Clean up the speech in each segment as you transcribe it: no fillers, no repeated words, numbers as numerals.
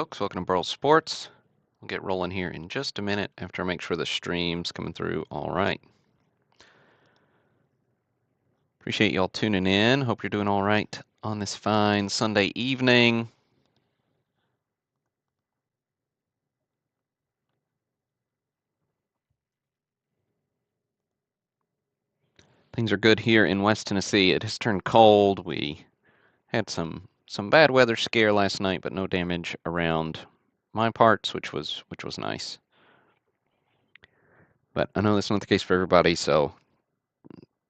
folks, welcome to Burl Sports. We'll get rolling here in just a minute after I make sure the stream's coming through all right. Appreciate y'all tuning in. Hope you're doing all right on this fine Sunday evening. Things are good here in West Tennessee. It has turned cold. We had some bad weather scare last night, but no damage around my parts, which was nice. But I know that's not the case for everybody, so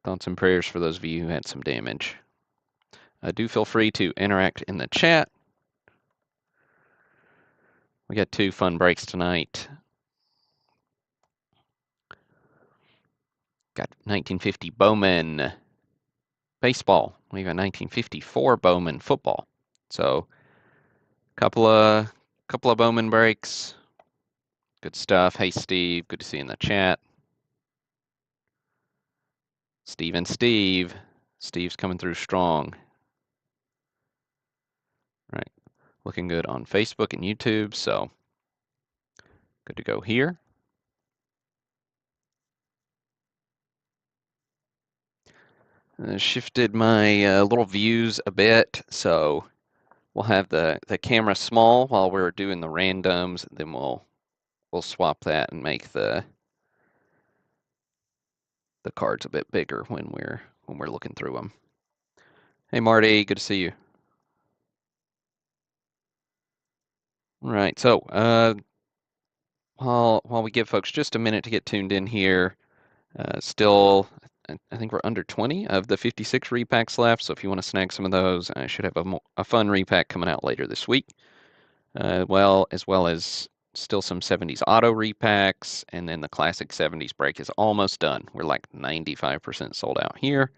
thoughts and prayers for those of you who had some damage. Do feel free to interact in the chat. We got two fun breaks tonight. Got 1950 Bowman baseball. We got 1954 Bowman football. So, couple of Bowman breaks. Good stuff. Hey Steve, good to see you in the chat. Steve and Steve. Steve's coming through strong. Right. Looking good on Facebook and YouTube, so good to go here. Shifted my little views a bit, so we'll have the camera small while we're doing the randoms, then we'll swap that and make the cards a bit bigger when we're looking through them. Hey Marty, good to see you. All right, so while we give folks just a minute to get tuned in here, still I think we're under 20 of the 56 repacks left. So if you want to snag some of those, I should have a fun repack coming out later this week. As well as still some 70s auto repacks, and then the classic 70s break is almost done. We're like 95% sold out here.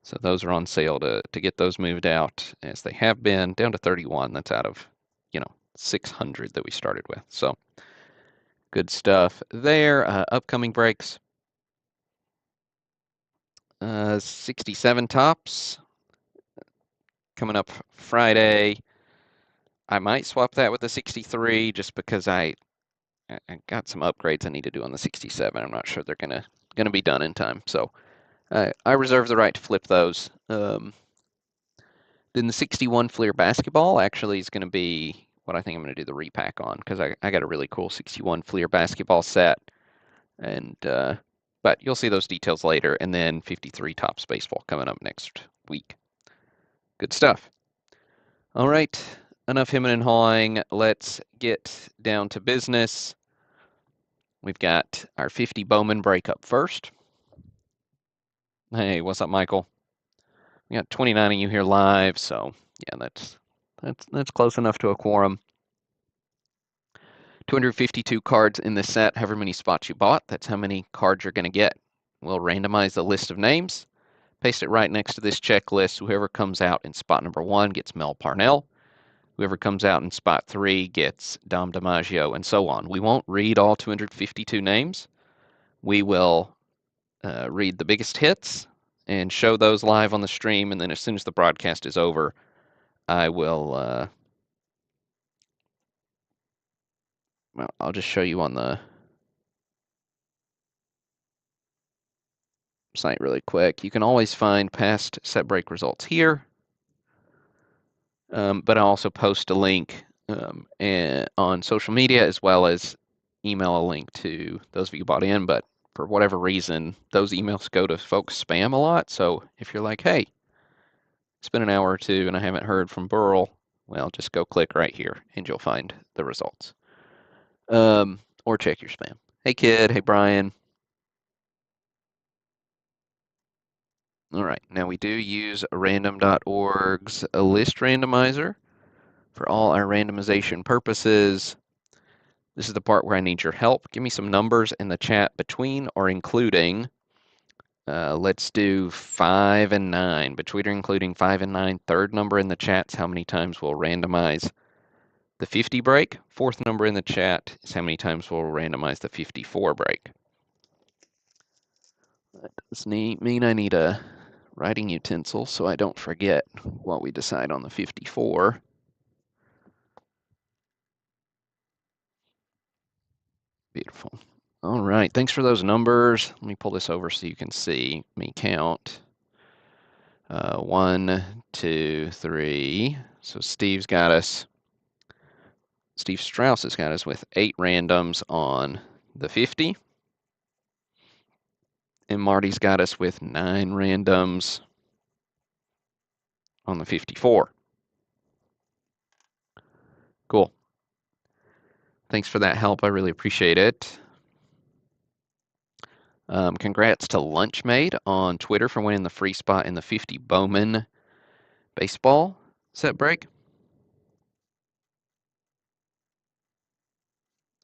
So those are on sale to get those moved out, as they have been, down to 31. That's out of, 600 that we started with. So good stuff there. Upcoming breaks. 67 tops coming up Friday. I might swap that with the 63 just because I got some upgrades I need to do on the 67. I'm not sure they're gonna be done in time. So I reserve the right to flip those. Then the 61 Fleer basketball actually is going to be what I think I'm going to do the repack on, because I got a really cool 61 Fleer basketball set, and but you'll see those details later. And then 53 Topps baseball coming up next week. Good stuff. All right, enough hemming and hawing. Let's get down to business. We've got our 50 Bowman break up first. Hey, what's up, Michael? We got 29 of you here live, so yeah, that's close enough to a quorum. 252 cards in the set, however many spots you bought, that's how many cards you're going to get. We'll randomize the list of names, paste it right next to this checklist. Whoever comes out in spot number 1 gets Mel Parnell. Whoever comes out in spot 3 gets Dom DiMaggio, and so on. We won't read all 252 names. We will read the biggest hits and show those live on the stream, and then as soon as the broadcast is over, I will well, I'll just show you on the site really quick. You can always find past set break results here, but I'll also post a link on social media, as well as email a link to those of you who bought in. But for whatever reason, those emails go to folks' spam a lot. So if you're like, hey, it's been an hour or two and I haven't heard from Burl, well, just go click right here and you'll find the results. Or check your spam. Hey, Kid. Hey, Brian. All right, now we do use random.org's list randomizer for all our randomization purposes. This is the part where I need your help. Give me some numbers in the chat between or including. Let's do 5 and 9. Between or including 5 and 9. Third number in the chat's how many times we'll randomize the 50 break. Fourth number in the chat is how many times we'll randomize the 54 break. That does mean I need a writing utensil so I don't forget what we decide on the 54. Beautiful. All right, thanks for those numbers. Let me pull this over so you can see me count. 1, 2, 3. So Steve Strauss has got us with 8 randoms on the 50. And Marty's got us with 9 randoms on the 54. Cool. Thanks for that help. I really appreciate it. Congrats to Lunchmate on Twitter for winning the free spot in the 50 Bowman baseball set break.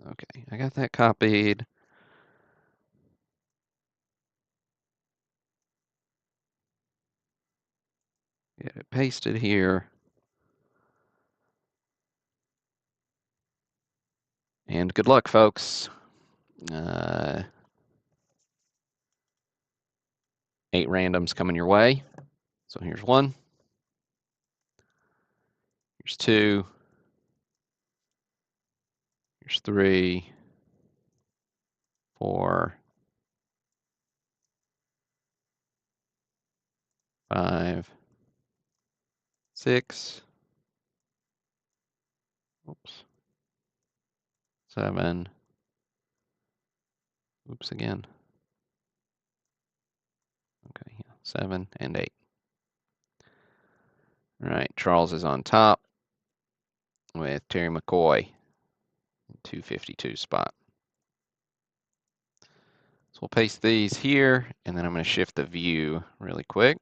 Okay, I got that copied. Get it pasted here. And good luck, folks. 8 randoms coming your way. So here's 1. Here's 2. Here's 3. 4. 5. 6. Oops. 7. Oops again. Okay, 7 and 8. All right, Charles is on top with Terry McCoy, 252 spot. So we'll paste these here, and then I'm going to shift the view really quick.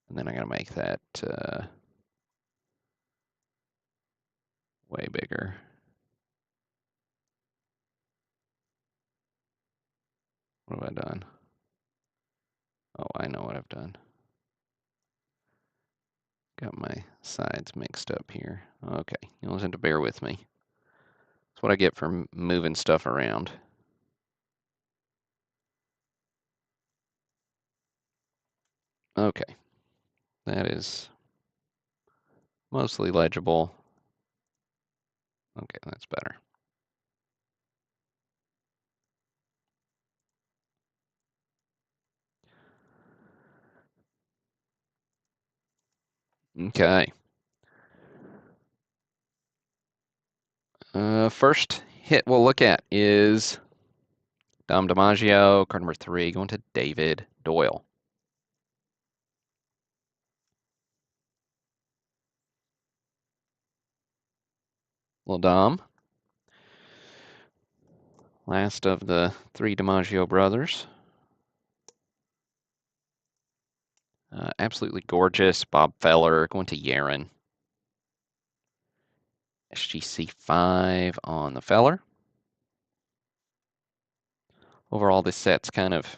And then I'm going to make that way bigger. What have I done? Oh, I know what I've done. Got my sides mixed up here. Okay, you'll just have to bear with me. That's what I get for moving stuff around. Okay, that is mostly legible. Okay, that's better. Okay. First hit we'll look at is Dom DiMaggio, card number 3, going to David Doyle. Little Dom. Last of the 3 DiMaggio brothers. Absolutely gorgeous. Bob Feller going to Yaron. SGC 5 on the Feller. Overall, this set's kind of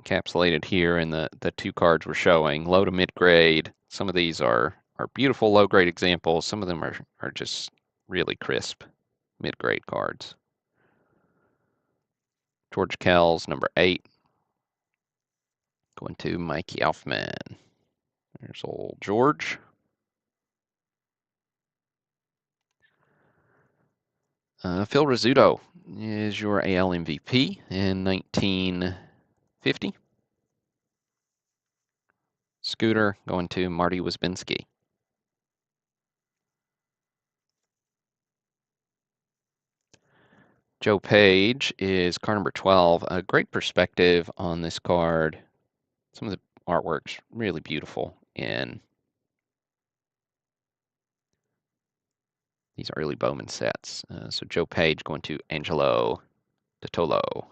encapsulated here in the 2 cards we're showing. Low to mid grade. Some of these are beautiful low grade examples. Some of them are just really crisp mid grade cards. George Kells, number 8. Going to Mikey Elfman. There's old George. Phil Rizzuto is your AL MVP in 1950. Scooter going to Marty Wisbinski. Joe Page is card number 12. A great perspective on this card. Some of the artwork's really beautiful in these early Bowman sets. So Joe Page going to Angelo DeTolo.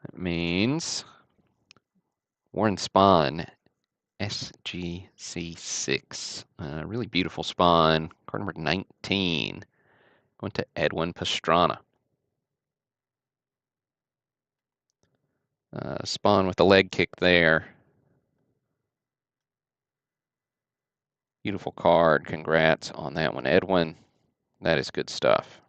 That means Warren Spahn, SGC6. Really beautiful Spahn. Card number 19. Going to Edwin Pastrana. Spahn with the leg kick there. Beautiful card. Congrats on that one, Edwin. That is good stuff.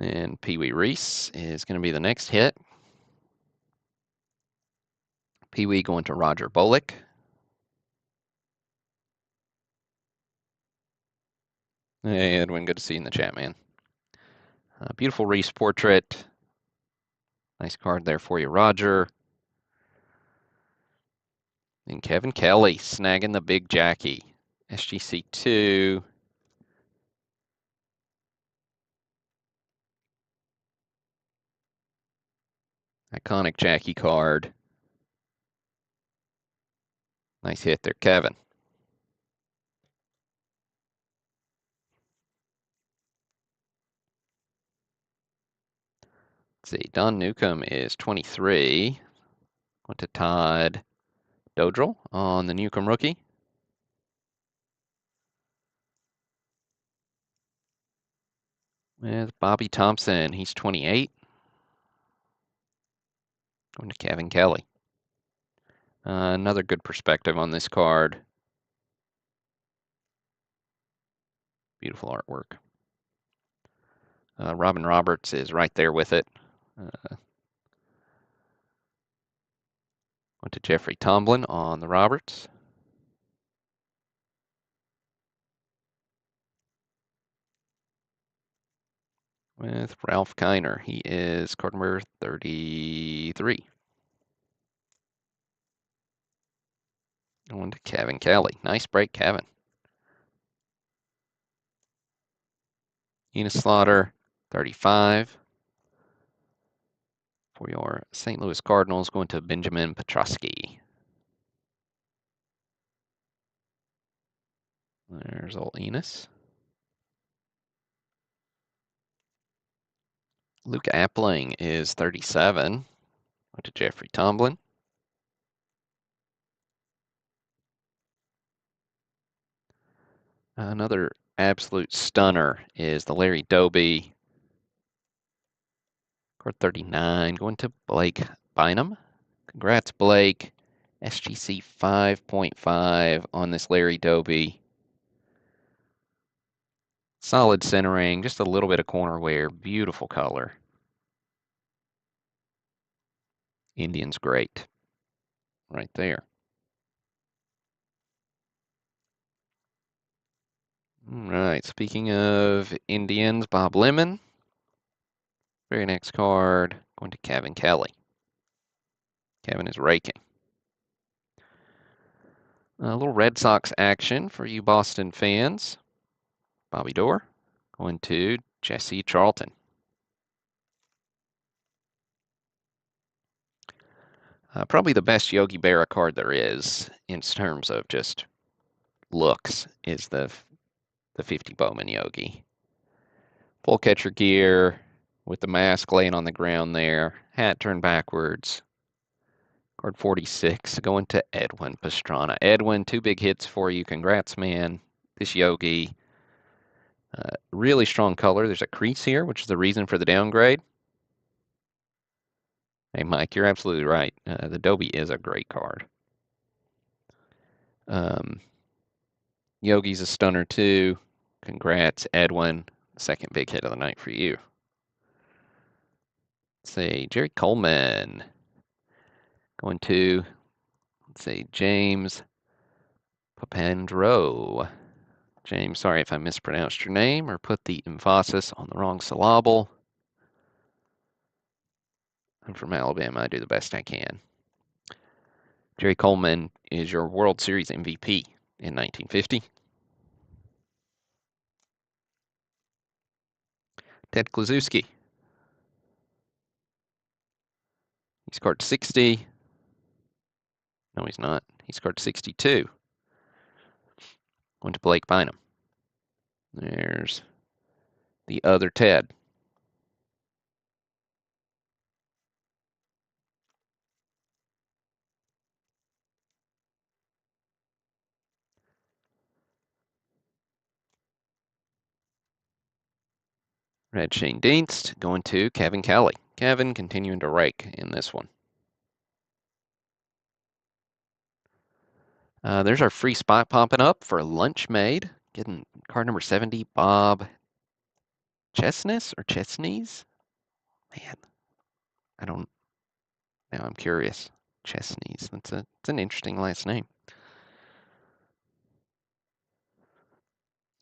And Pee Wee Reese is going to be the next hit. Pee Wee going to Roger Bullock. Hey, Edwin, good to see you in the chat, man. Beautiful Reese portrait. Nice card there for you, Roger. And Kevin Kelly snagging the Big Jackie. SGC 2. Iconic Jackie card. Nice hit there, Kevin. Let's see, Don Newcomb is 23. Went to Todd Dodrell on the Newcomb rookie. With Bobby Thompson, he's 28. Going to Kevin Kelly. Another good perspective on this card. Beautiful artwork. Robin Roberts is right there with it. Went to Jeffrey Tomlin on the Roberts. With Ralph Kiner, he is card number 33. Going to Kevin Kelly. Nice break, Kevin. Enos Slaughter, 35. For your St. Louis Cardinals, going to Benjamin Petrosky. There's old Enos. Luke Appling is 37. Went to Jeffrey Tomlin. Another absolute stunner is the Larry Doby. Card 39, going to Blake Bynum. Congrats, Blake. SGC 5.5 on this Larry Doby. Solid centering, just a little bit of corner wear. Beautiful color. Indians great. Right there. All right, speaking of Indians, Bob Lemon. Very next card, going to Kevin Kelly. Kevin is raking. A little Red Sox action for you Boston fans. Bobby Doerr going to Jesse Charlton. Probably the best Yogi Berra card there is in terms of just looks is the 50 Bowman Yogi. Full catcher gear with the mask laying on the ground there. Hat turned backwards. Card 46 going to Edwin Pastrana. Edwin, 2 big hits for you. Congrats, man. This Yogi. Really strong color. There's a crease here, which is the reason for the downgrade. Hey, Mike, you're absolutely right. The Dobie is a great card. Yogi's a stunner too. Congrats, Edwin. Second big hit of the night for you. Let's see, Jerry Coleman. Going to, let's see, James Papandreou. James, sorry if I mispronounced your name or put the emphasis on the wrong syllable. I'm from Alabama. I do the best I can. Jerry Coleman is your World Series MVP in 1950. Ted Kluszewski. He's card 60. No, he's not. He's card 62. Going to Blake Bynum. There's the other Ted. Red Shane Dienst going to Kevin Kelly. Kevin continuing to rake in this one. There's our free spot popping up for Lunch Made. Getting card number 70, Bob Chesnes or Chesneys? Man, I don't. Now I'm curious. Chesneys. It's an interesting last name.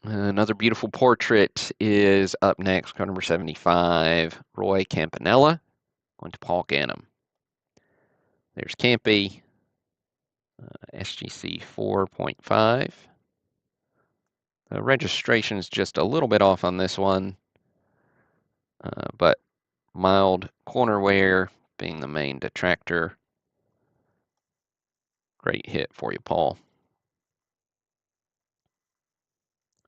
Another beautiful portrait is up next, card number 75, Roy Campanella, going to Paul Gannum. There's Campy, SGC 4.5. The registration is just a little bit off on this one, but mild corner wear being the main detractor. Great hit for you, Paul.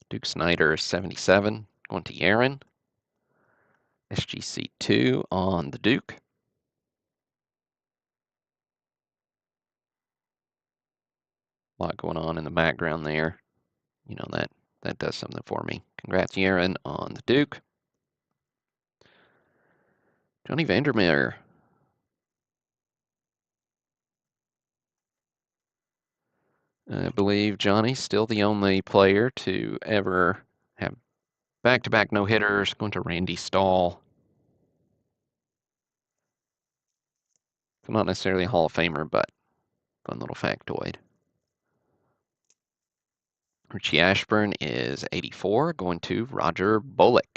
Duke Snyder 77, going to Yaron. SGC 2 on the Duke. A lot going on in the background there. You know, that does something for me. Congrats, Yaron, on the Duke. Johnny Vandermeer. I believe Johnny's still the only player to ever have back-to-back no-hitters. Going to Randy Stahl. So not necessarily a Hall of Famer, but fun little factoid. Richie Ashburn is 84, going to Roger Bolick.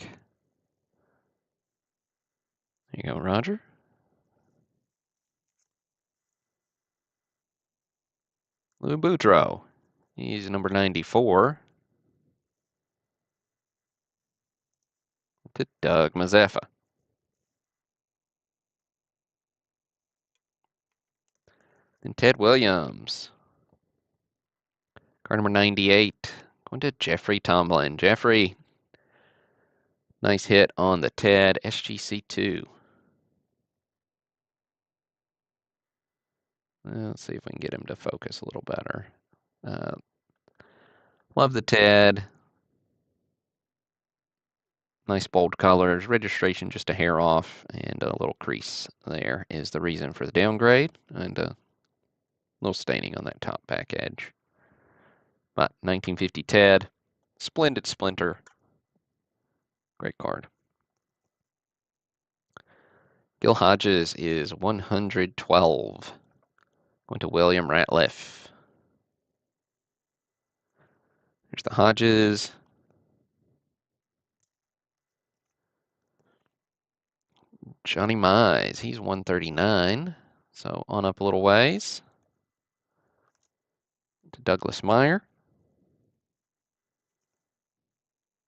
There you go, Roger. Lou Boudreau. He's number 94. To Doug Mazeppa. And Ted Williams. Card number 98. Going to Jeffrey Tomlin. Jeffrey, nice hit on the Ted SGC2. Let's see if we can get him to focus a little better. Love the Ted. Nice bold colors. Registration just a hair off, and a little crease there is the reason for the downgrade, and a little staining on that top back edge. But 1950 Ted, splendid splinter. Great card. Gil Hodges is 112. Going to William Ratliff. There's the Hodges. Johnny Mize, he's 139. So on up a little ways. To Douglas Meyer.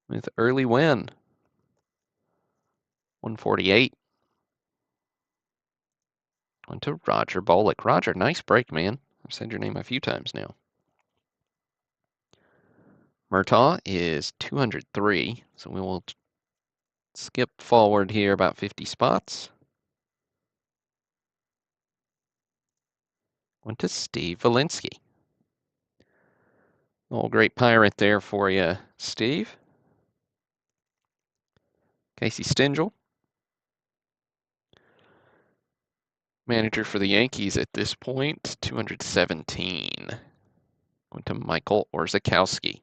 With early win. 148. On to Roger Bolick. Roger, nice break, man. I've said your name a few times now. Murtaugh is 203, so we will skip forward here about 50 spots. Went to Steve Valinsky. Old great pirate there for you, Steve. Casey Stengel. Manager for the Yankees at this point, 217. Went to Michael Orzechowski.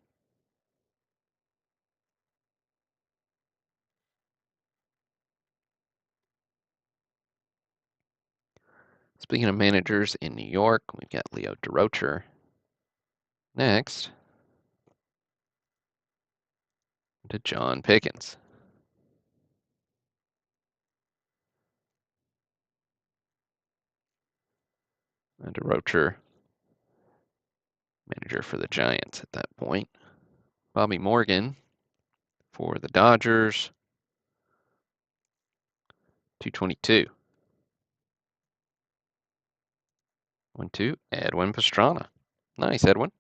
Speaking of managers in New York, we've got Leo DeRocher. Next, to John Pickens. And DeRocher, manager for the Giants at that point. Bobby Morgan for the Dodgers, 222. Went to Edwin Pastrana. Nice, Edwin.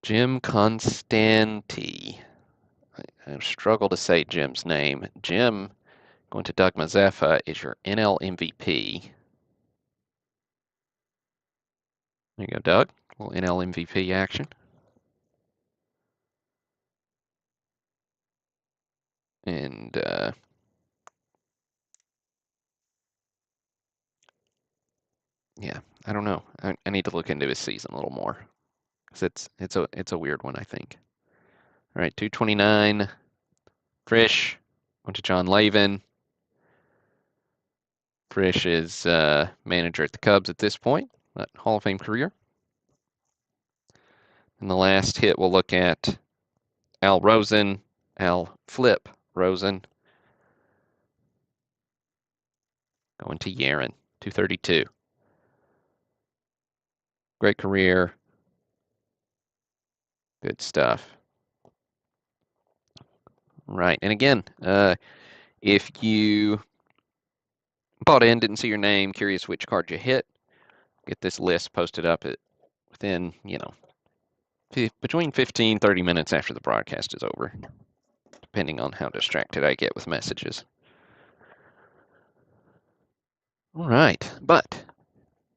Jim Constanti. I struggle to say Jim's name. Jim, going to Doug Mazeppa, is your NL MVP. There you go, Doug. A little NL MVP action. And Yeah, I don't know. I need to look into his season a little more because it's a weird one, I think. All right, 229. Frisch went to John Lavin. Frisch is manager at the Cubs at this point, but Hall of Fame career. And the last hit we'll look at Al Rosen, Al Flip Rosen, going to Yaren, 232. Great career, good stuff. Right, and again, if you bought in, didn't see your name, curious which card you hit, get this list posted up within, between 15, 30 minutes after the broadcast is over, depending on how distracted I get with messages. All right, but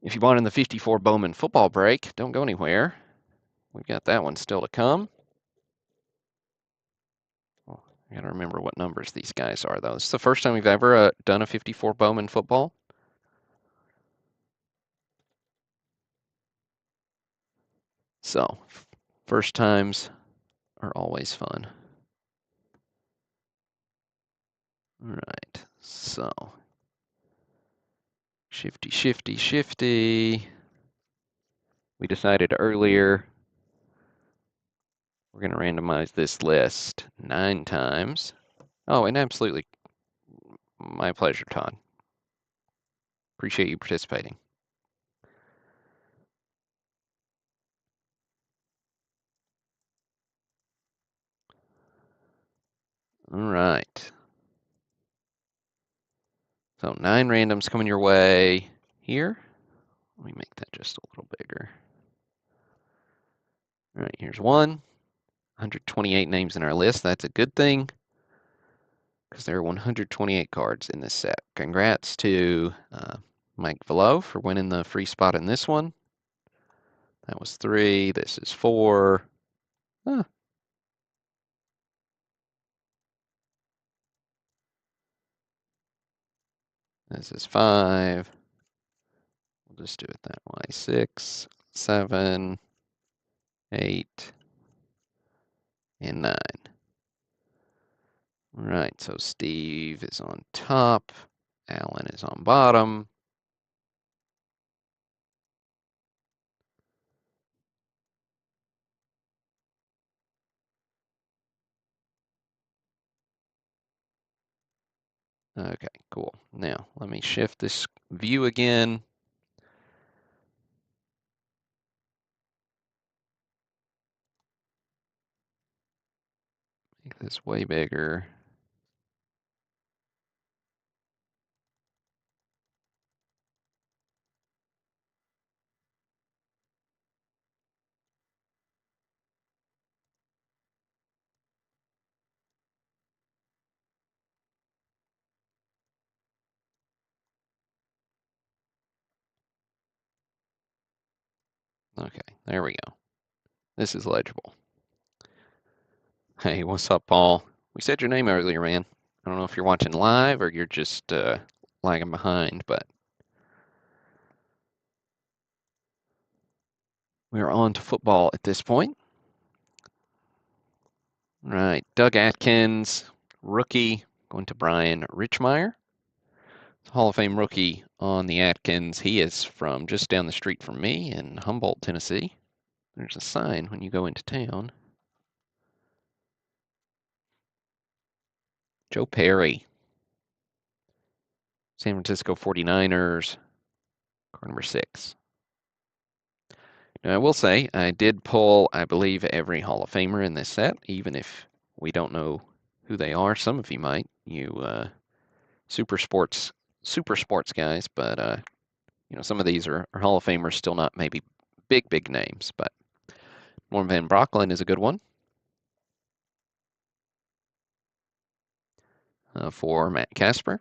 if you bought in the 54 Bowman football break, don't go anywhere. We've got that one still to come. Well, I gotta remember what numbers these guys are, though. This is the first time we've ever done a 54 Bowman football. So, first times are always fun. All right, so shifty, shifty, shifty. We decided earlier we're going to randomize this list 9 times. Oh, and absolutely, my pleasure, Todd. Appreciate you participating. All right. So 9 randoms coming your way here. Let me make that just a little bigger. All right, here's one. 128 names in our list. That's a good thing because there are 128 cards in this set. Congrats to Mike Velo for winning the free spot in this one. That was 3. This is 4. Huh. This is 5. We'll just do it that way. 6, 7, 8, and 9. All right, so Steve is on top. Alan is on bottom. Okay, cool. Now, let me shift this view again. Make this way bigger. Okay, there we go. This is legible. Hey, what's up, Paul? We said your name earlier, man. I don't know if you're watching live or you're just lagging behind, but we're on to football at this point. All right, Doug Atkins, rookie, going to Brian Richmeyer. Hall of Fame rookie on the Atkins. He is from just down the street from me in Humboldt, Tennessee. There's a sign when you go into town. Joe Perry, San Francisco 49ers, card number 6. Now, I will say, I did pull, I believe, every Hall of Famer in this set, even if we don't know who they are. Some of you might, you super sports guys, but some of these are Hall of Famers, still not maybe big names, but Norm Van Brocklin is a good one for Matt Casper.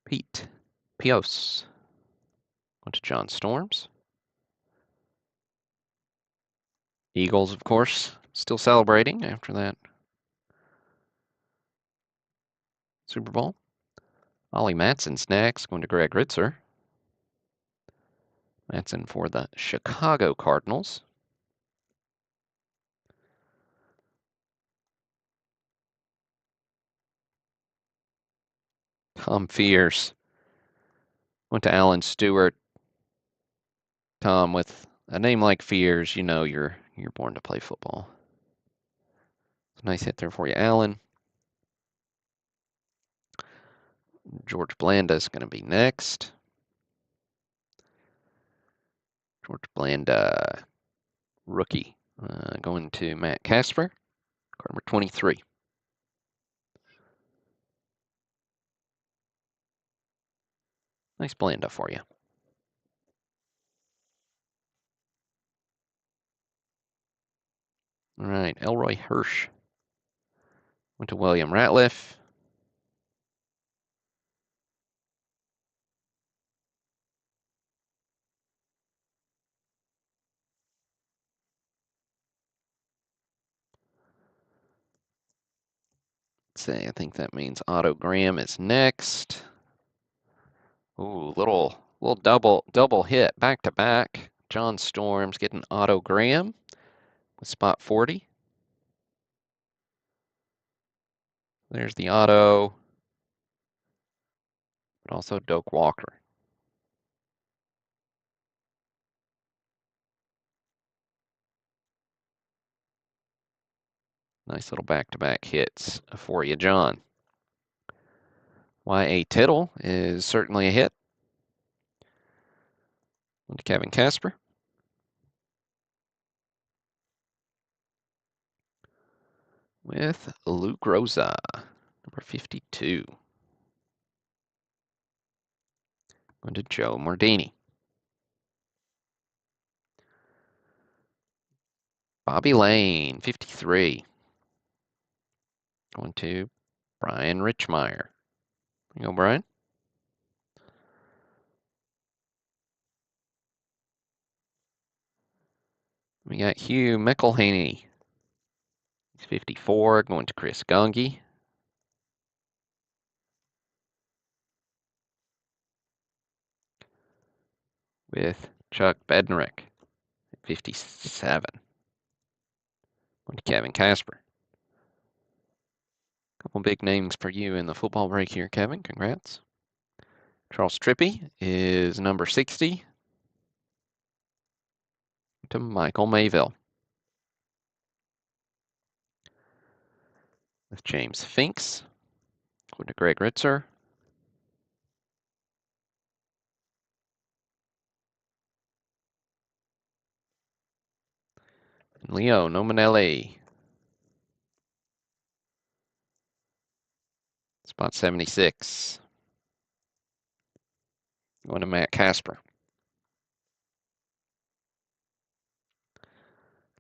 Pete Pios, went to John Storms. Eagles, of course, still celebrating after that Super Bowl. Ollie Matson's next, going to Greg Ritzer. Matson for the Chicago Cardinals. Tom Fears went to Alan Stewart. Tom, with a name like Fears, you know you're born to play football. Nice hit there for you, Alan. George Blanda's going to be next. George Blanda, rookie, going to Matt Casper, card number 23. Nice Blanda for you. All right, Elroy Hirsch went to William Ratliff. Let's see, I think that means Otto Graham is next. Ooh, little double hit back to back. John Storms getting Otto Graham with spot 40. There's the Otto, but also Doak Walker. Nice little back-to-back hits for you, John. Y.A. Tittle is certainly a hit. On to Kevin Casper. With Luke Rosa, number 52. Going to Joe Mordini. Bobby Lane, 53. Going to Brian Richmeyer. There you go, Brian. We got Hugh McElhaney. He's 54, going to Chris Gongi. With Chuck Bednarik, 57. Going to Kevin Casper. Couple big names for you in the football break here, Kevin. Congrats. Charles Trippy is number 60. To Michael Mayville. With James Finks. Going to Greg Ritzer. And Leo Nominelli. Spot 76. Going to Matt Casper.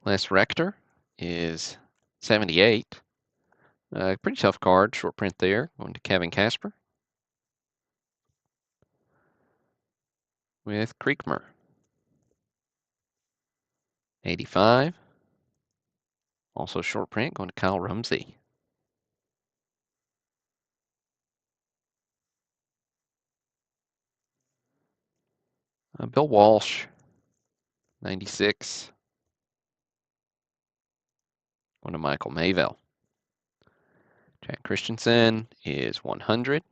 Les Rector is 78. Pretty tough card, short print there. Going to Kevin Casper. With Creekmer. 85. Also short print, going to Kyle Rumsey. Bill Walsh, 96. Going to Michael Mayville. Jack Christensen is 100.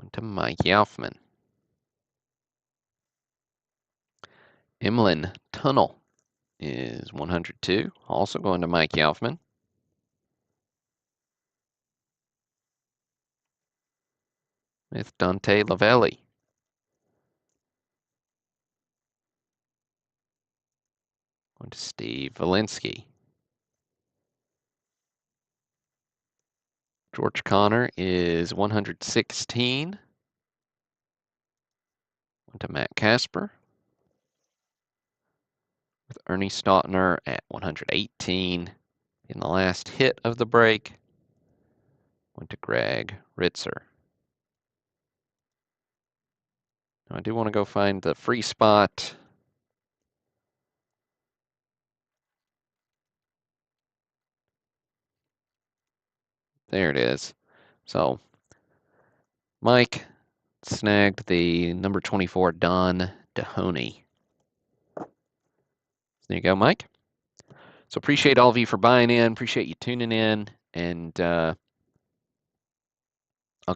Going to Mike Yaufman. Emlyn Tunnel is 102. Also going to Mike Yaufman. With Dante Lavelli. Going to Steve Valinsky. George Connor is 116. Going to Matt Casper. With Ernie Stautner at 118. In the last hit of the break, went to Greg Ritzer. Now I do want to go find the free spot There it is. So Mike snagged the number 24 Don Dehoney. There you go, Mike. So appreciate all of you for buying in. Appreciate you tuning in. And I'll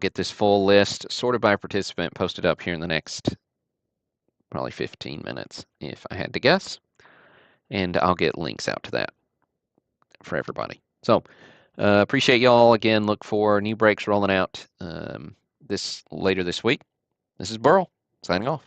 get this full list sorted by participant posted up here in the next probably 15 minutes, if I had to guess. And I'll get links out to that for everybody. So appreciate y'all. Again, look for new breaks rolling out later this week. This is Burl, signing off.